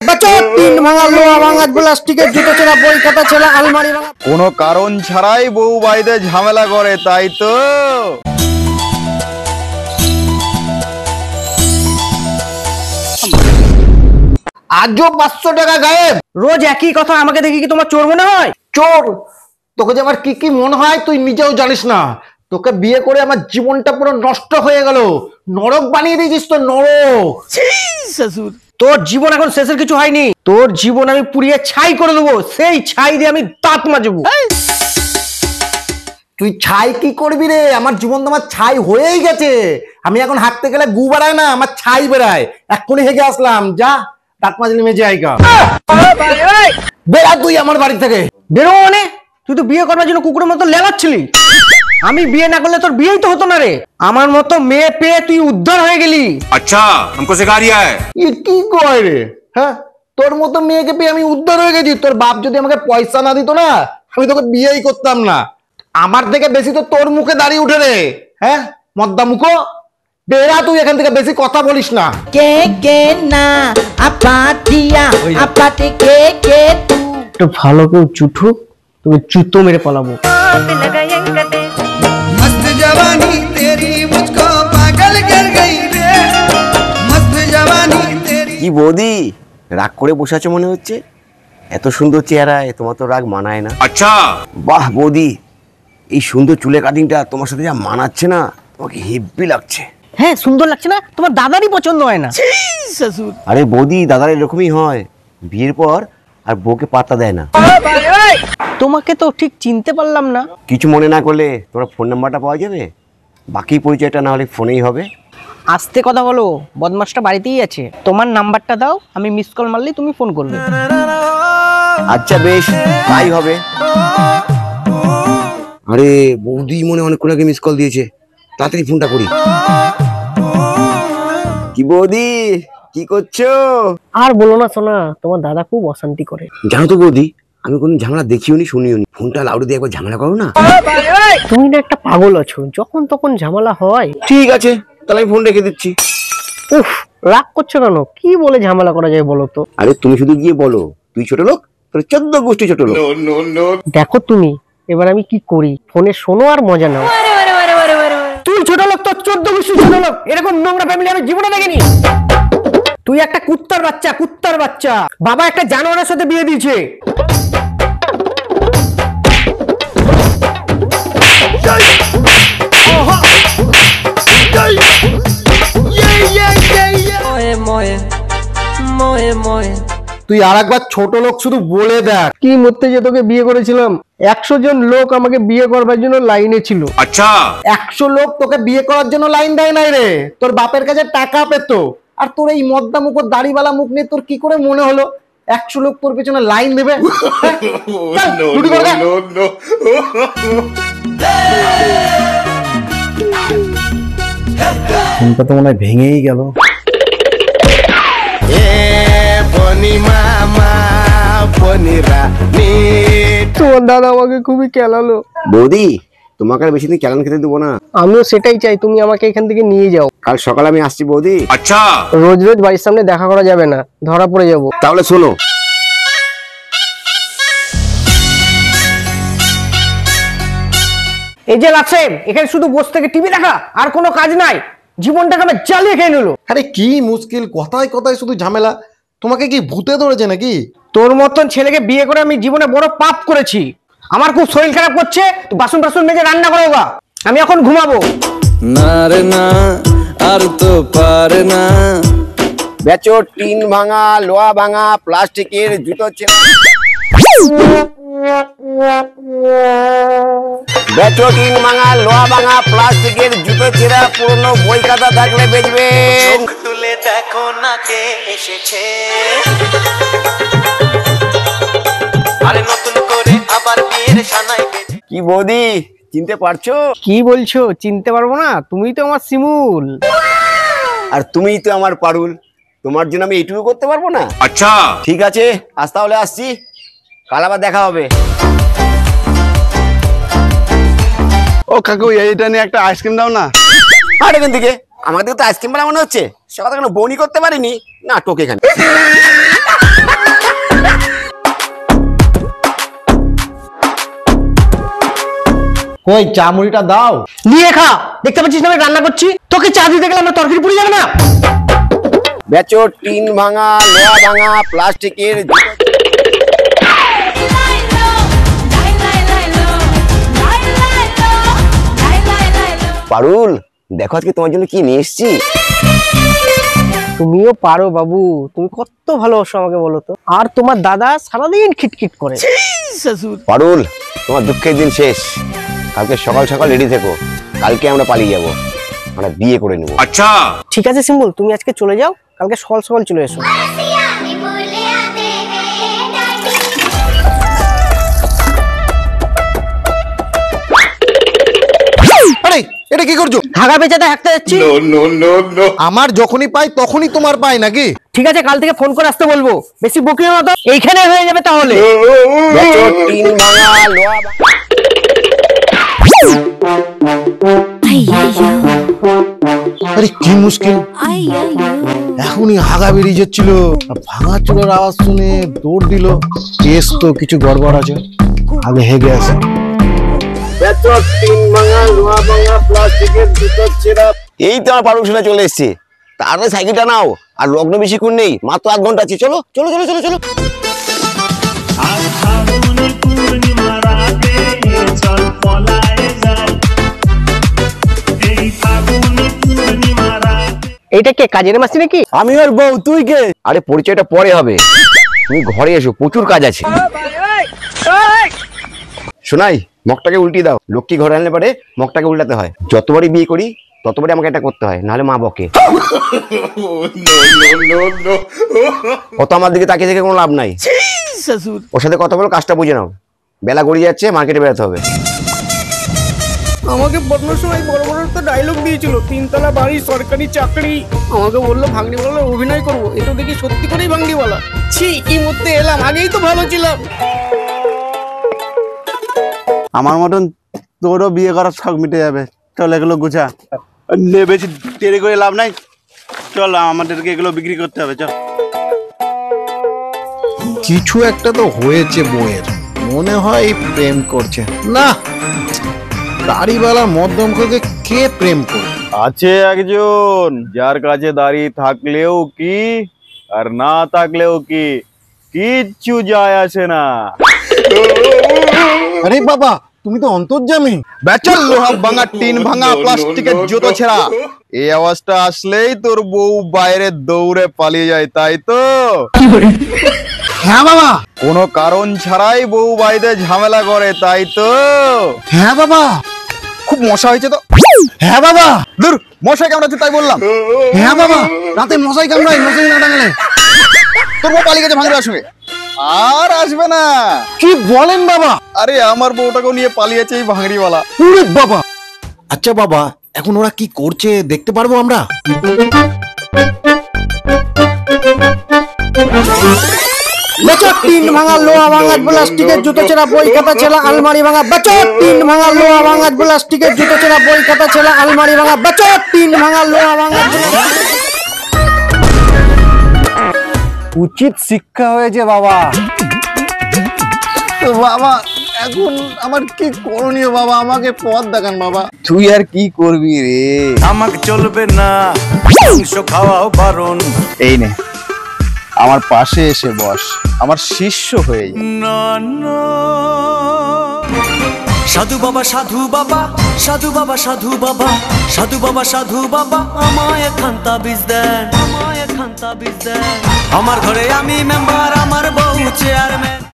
তিন ভাঙা লোহা ভাঙা প্লাস্টিকের জুতো ছেঁড়া বই খাতা ছেঁড়া আলমারি ভাঙা। কোনো কারণ ছাড়াই বউ বাড়িতে ঝামেলা করে, তাই তো? আজও 500 টাকা গায়েব। রোজ একই কথা, আমাকে দেখি কি তোমার চোর মনে হয়? চোর? তোকে যে আমার কি কি মনে হয় তুই নিজেও জানিস না। তোকে বিয়ে করে আমার জীবনটা পুরো নষ্ট হয়ে গেল, নরক বানিয়ে দিয়েছিস তো, নরক। শ্বশুর, তোর জীবন এখন শেষের কিছু হয়নি, তোর জীবন আমি পুড়িয়ে ছাই করে দেবো, সেই ছাই দিয়ে আমি দাঁত মাজবো। তুই ছাই কি করবি রে? আমার জীবন তো আমার ছাই হয়েই গেছে। আমি এখন হাঁটতে গেলে গু বেড়ায় না, আমার ছাই বেড়ায়। এক্ষুনি হেগে আসলাম, যা দাঁত মাজলি মেজে আইগা। বেড়া তুই আমার বাড়ি থেকে। বেরো মানে? তুই তো বিয়ে করার জন্য কুকুরের মতো লেলাচ্ছিলি। আমি বিয়ে না করলে তোর বিয়েই তো হতো না রে। আমার মতো মেয়ে পেয়ে তুই উদ্ধার হয়ে গেলি। আচ্ছা, हमको सिखा रिया है। কি কয় রে? হ্যাঁ, তোর মতো মেয়েকে পেয়ে আমি উদ্ধার হয়ে গেছি। তোর বাপ যদি আমাকে পয়সা না দিত না, আমি তোকে বিয়েই করতাম না। আমার থেকে বেশি তো তোর মুখে দাঁড়িয়ে উঠে রে। হ্যাঁ, মদ্দা মুখো, বেড়া তুই এখান থেকে, বেশি কথা বলিস না। কে কে না আপাতিয়া আপাতে কে কে তু। একটু ভালো করে চুঠু, তোকে জুতো মেরে পালাবো। मस्त जवानी तेरी मुझको पागल कर गई रे, मस्त जवानी तेरी। কি বৌদি, রাগ করে বসে আছো মনে হচ্ছে? এত সুন্দর চেহারায় তোমার তো রাগ মানায় না। अच्छा, বাহ বৌদি, এই সুন্দর চুলের কাটিংটা তোমার সাথে যা মানাচ্ছে না, তোমাকে হেব্বি লাগছে। হ্যাঁ, সুন্দর লাগছে না? তোমার দাদারই পছন্দ হয় না। আরে বৌদি, দাদার এরকমই হয়, বিয়ের পর আর বউকে পাত্তা দেয় না। তোমাকে তো ঠিক চিনতে পারলাম না। কিছু মনে না করলে তোমার ফোন নাম্বারটা পাওয়া যাবে? বাকি পরিচয়টা না হলে ফোনেই হবে। আস্তে কথা বলো, বদমাসটা বাড়িতেই আছে। তোমার নাম্বারটা দাও, আমি মিস কল মারলেই তুমি ফোন করবে। আচ্ছা বেশ, তাই হবে। আরে বৌদি মনে অনেকক্ষণ আগে মিস কল দিয়েছে, তাড়াতাড়ি ফোনটা করি। কি বৌদি, কি করছো? আর বলো না সোনা, তোমার দাদা খুব অশান্তি করে। জানো তো বৌদি, আমি কোনো ঝামেলা দেখিও নি শুনিও নি। ফোনটা লাউডে দিয়ে একবার ঝামেলা করো না। তুমি না একটা পাগল আছো, যখন তখন ঝামেলা হয়। ঠিক আছে, তাহলে আমি ফোন রেখে দিচ্ছি। উফ, রাগ করছো কেন? কি বলে ঝামেলা করা যায় বলো তো? আরে তুমি শুধু গিয়ে বলো তুই ছোট লোক, তোর 14 গোষ্ঠী ছোট লোক। দেখো তুমি, এবার আমি কি করি, ফোনে শোনো আর মজা নাও। তুই ছোট লোক, তোর 14 গোষ্ঠী ছোট লোক, এরকম নোংরা ফ্যামিলি আমি জীবনে দেখিনি। তুই একটা কুত্তার বাচ্চা, কুত্তার বাচ্চা। বাবা একটা জানোয়ারের সাথে বিয়ে দিয়েছে। তুই আর একবার ছোট লোক শুধু বলে দেখ। কি মরতে যে তোকে বিয়ে করেছিলাম, 100 জন লোক আমাকে বিয়ে করবার জন্য লাইনে ছিল। अच्छा, 100 লোক তোকে বিয়ে করার জন্য লাইন দেয় নাই রে, তোর বাপের কাছে টাকা পেত। আর তোর এই মদ্দা মুখ, দাড়িওয়ালা মুখ নিয়ে তোর কি করে মনে হলো 100 লোক তোর পেছনে লাইন দেবে? ফোনটা তো মনে হয় ভেঙেই গেল। তোমার দাদা আমাকে খুবই কেলালো। বৌদি, তোমাকে আর বেশি দিন কেলান খেতে দেবো না। আমিও সেটাই চাই, তুমি আমাকে এখান থেকে নিয়ে যাও। কাল সকালে আমি আসছি বৌদি। अच्छा, রোজ রোজ বাড়ির সামনে দেখা করা যাবে না, ধরা পড়ে যাব। তাহলে শোনো, এই যে লাগছে, এখানে শুধু বসে থেকে টিভি দেখা, আর কোনো কাজ নাই। জীবনটাকে আমি জ্বালিয়ে খেয়ে নিল। আরে কি মুশকিল, কথায় কথায় শুধু ঝামেলা। তোমাকে কি ভূতে ধরেছে নাকি? তোর মতন ছেলেকে বিয়ে করে আমি জীবনে বড় পাপ করেছি। আমার খুব শরীর খারাপ করছে, বাসন টাসন মেজে রান্না করো গা, আমি এখন ঘুমাবো। না রে না, আর তো পারে না। বেচো টিন ভাঙা, লোহা ভাঙা, প্লাস্টিকের জুতো ছেঁড়া। বেচো টিন ভাঙা, লোহা ভাঙা, প্লাস্টিকের জুতো ছেঁড়া, পুরনো বই খাতা থাকলে বেচবে। চোখ তুলে দেখো না কে এসেছে, আরে নতুন করে আবার বিয়ের সানাই বেজে। কি বৌদি, চিনতে পারছো? কি বলছো? চিনতে পারবো না? তুমি তো আমার শিমুল। আর তুমিই তো আমার পারুল, তোমার জন্য আমি এইটুকু করতে পারবো না? अच्छा, ঠিক আছে, আজ তাহলে আসছি, কাল আবার দেখা হবে। ও কাকু, এইটা নিয়ে একটা আইসক্রিম দাও না। আর এখান থেকে আমাদের তো আইসক্রিম বানা মনে হচ্ছে, সকালে কোনো বউনি করতে পারিনি না, টোকে এখানে। কই চা মুড়িটা দাও। নিয়ে খা, দেখতে পাচ্ছিস না আমি রান্না করছি, তোকে চা দিতে গেলে আমার তরকারি পুড়ে যাবে না? বেচো টিন ভাঙা, লোহা ভাঙা, প্লাস্টিকের পারুল, দেখো আজকে তোমার জন্য কি নিয়ে এসেছি। তুমিও পারো বাবু, তুমি কত ভালোবাসো আমাকে বলো তো। আর তোমার দাদা সারাদিন খিটখিট করে। পারুল, তোমার দুঃখের দিন শেষ। কালকে সকাল সকাল রেডি থেকো, কালকে আমরা পালিয়ে যাব, আমরা বিয়ে করে নেবো। अच्छा ঠিক আছে শিমুল, তুমি আজকে চলে যাও, কালকে সকাল সকাল চলে এসো। আরে এটা কি করছো? ধাগা বেচাতে হাঁকতে যাচ্ছি। আমার যখনই পাই তখনই তোমার পাই নাকি? ঠিক আছে, কাল থেকে ফোন করে আসতে বলবো, বেশি বকিও না তো, এইখানে হয়ে যাবে তাহলে। বেচো টিন ভাঙা, লোহা ভাঙা। আরে কি মুশকিল, এখনই হাগা বেরিয়ে যাচ্ছিল, ভাঙা চুলোর আওয়াজ শুনে দৌড় দিল। কেস তো কিছু গড়বড় আছে, আগে হেগে আসে। বেচো টিন ভাঙা, লোহা ভাঙা, প্লাস্টিকের জুতো ছেঁড়া। এই তো আমার পারুল শোনা চলে এসছে। তারপরে সাইকেলটা নাও, আর লগ্ন বেশিক্ষণ নেই, মাত্র 8 ঘন্টা আছে। চলো চলো চলো চলো চলো। এইটা কে, কাজের মাসি নাকি? আমি আর বউ, তুই কে? আরে পরিচয়টা পরে হবে, তুমি ঘরে এসো, প্রচুর কাজ আছে। শোনাই, মগটাকে উল্টিয়ে দাও। লক্ষ্মী ঘরে আনলে পরে মগটাকে উল্টাতে হয়। যতবারই বিয়ে করি ততবারই আমাকে এটা করতে হয়, নাহলে মা বকে। অত আমার দিকে তাকিয়ে থেকে কোনো লাভ নাই। ওর সাথে কথা বলো, কাজটা বুঝে নাও। বেলা গড়িয়ে যাচ্ছে, মার্কেটে বেরোতে হবে। আমাকে বদলার সময় বড় বড় একটা ডায়লগ দিয়েছিল, 3 তলা বাড়ি, সরকারি চাকরি। আমাকে বললো ভাঙড়িওয়ালা অভিনয় করবো, এ তো দেখি সত্যি করেই ভাঙড়িওয়ালা। ছি, কি মধ্যে এলাম, আগেই তো ভালো ছিলাম। আমার মতন তোরও বিয়ে করার শখ মিটে যাবে। চল এগুলো গুছা, নে, বেশি দেরি করে লাভ নাই। চল, আমাদেরকে এগুলো বিক্রি করতে হবে। চল। কিছু একটা তো হয়েছে বউয়ের, মনে হয় প্রেম করছে না। দাড়িওয়ালা মধ্যমকে কে প্রেম করে? আছে একজন, যার কাছে দাঁড়িয়ে থাকলেও কি আর না থাকলেও কি, কিচ্ছু যায় আসে না। আরে বাবা, তুমি তো অন্তর্যামী। বেচল লোহা ভাঙা, টিন ভাঙা, প্লাস্টিকের জুতো ছেঁড়া। এই আওয়াজটা আসলেই তোর বউ বাইরে দৌড়ে পালিয়ে যায়, তাই তো? হ্যাঁ বাবা। কোনো কারণ ছাড়াই বউ বাড়িতে ঝামেলা করে, তাই তো? হ্যাঁ বাবা। খুব মশা হয়েছে তো? হ্যাঁ বাবা। দূর, মশাই কামড়াচ্ছে তাই বললাম। হ্যাঁ বাবা, রাতে মশাই কামড়ায়, মশাই না টাঙালে। তোর বউ পালিয়ে গেছে ভাঙড়ার সঙ্গে, আর আসবে না। কি বলেন বাবা? আরে আমার বউটাকেও নিয়ে পালিয়েছে এই ভাঙড়িওয়ালা। ওরে বাবা। আচ্ছা বাবা, এখন ওরা কি করছে দেখতে পারবো আমরা? বেচো টিন ভাঙা, লোহা ভাঙা, প্লাস্টিকের জুতো ছেঁড়া, বই খাতা ছেঁড়া, আলমারি ভাঙা। বেচো টিন ভাঙা, লোহা ভাঙা, প্লাস্টিকের জুতো ছেঁড়া, বই খাতা ছেঁড়া, আলমারি ভাঙা। বেচো টিন ভাঙা, লোহা ভাঙা। উচিত শিক্ষা হয়েছে বাবা। তো বাবা, এখন আমার কি করণীয় বাবা? আমাকে পথ দেখান বাবা। তুই আর কি করবি রে? আমাকে চলবে না, মাংস খাওয়াও বারণ। এই নে, আমার পাশে এসে বস, আমার শিষ্য হয়ে যা। সাধু বাবা, সাধু বাবা, সাধু বাবা, সাধু বাবা, সাধু বাবা, সাধু বাবা, আমায় একখান তাবিজ দেন, আমায় একখান তাবিজ দেন। আমার ঘরে আমি মেম্বার, আমার বউ চেয়ারম্যান।